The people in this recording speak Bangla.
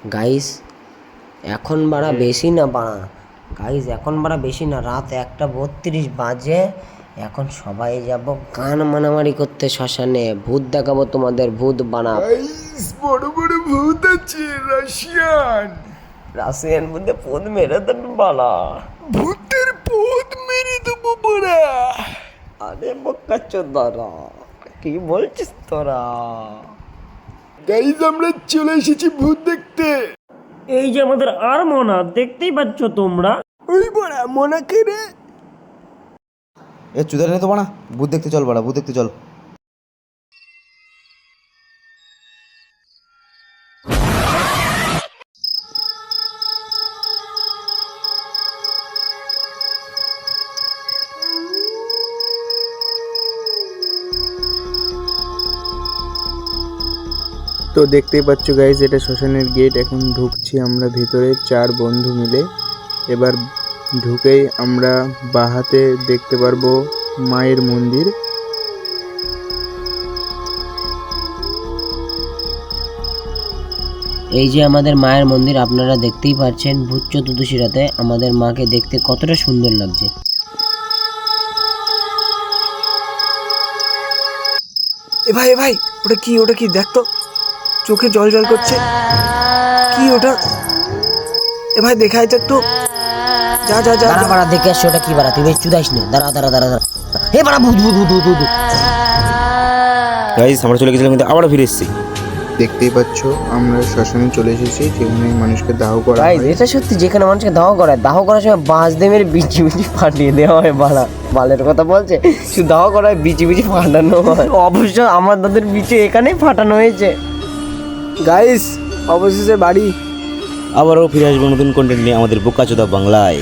গাইস এখন বাড়া বেশি না বাড়া, গাইস এখন বাড়া বেশি না, রাত 1:32 বাজে। এখন সবাই যাব গান মারামারি করতে শ্মশানে, ভূত দেখাবো তোমাদের, ভূত বানাব। গাইস বড় বড় ভূত আছে, রাশিয়ান রাশিয়ান ভূতে পোদ মেরে দেবে বাড়া, ভূতের পোদ মেরে দেবো বড়া। আরে বোকাচোদারা কি বলছিস তোরা? গাইস আমরা চলে এসেছি ভূত দেখতে। এই যে আমাদের আর মনা, দেখতেই পাচ্ছ তোমরা। ওই বড়া মোনাকে রে। এ চুদার নেই তো বানা, ভূত দেখতে চল বাড়া, ভূত দেখতে চল। তো দেখতেই পাচ্ছ গাইজ, এটা শ্মশানের গেট। এখন ঢুকছি আমরা ভেতরে 4 বন্ধু মিলে। এবার ঢুকেই আমরা বাহাতে দেখতে পারবো মায়ের মন্দির। এই যে আমাদের মায়ের মন্দির, আপনারা দেখতেই পাচ্ছেন ভূত চতুর্দশী রাতে আমাদের মাকে দেখতে কতটা সুন্দর লাগছে। এ ভাই ওটা কি দেখ তো, চোখে জল জল করছে, কি ওটা? এ ভাই দেখাই তো একটু, যা যা যা। দাঁড়া বাড়া দেখে আসছে, ওটা কি বাড়া, তুই বেশ চুদাইস না, দাঁড়া দাঁড়া দাঁড়া দাঁড়া। হে বাড়া ভূত ভূত ভূত ভূত ভূত। গাইস আমরা চলে গেছিলাম কিন্তু আবার ফিরে এসেছি। দেখতেই পাচ্ছ আমরা শ্মশানে চলে এসেছি, যেখানে মানুষকে দাহ করা গাইস হয়। এটা সত্যি, যেখানে মানুষকে দাহ করায়, দাহ করার সময় বাঁশ দিয়ে মেরে বিচি বিচি ফাটিয়ে দেওয়া হয় বাড়া। বালের কথা বলছে, শুধু দাহ করায় বিচি বিচি ফাটানো হয়। অবশ্য আমার দাদের বিচি এখানেই ফাটানো হয়েছে। গাইস অবশেষে বাড়ি। আবারও ফিরে আসবো নতুন কন্টেন্ট নিয়ে আমাদের বোকাচোদা বাংলায়।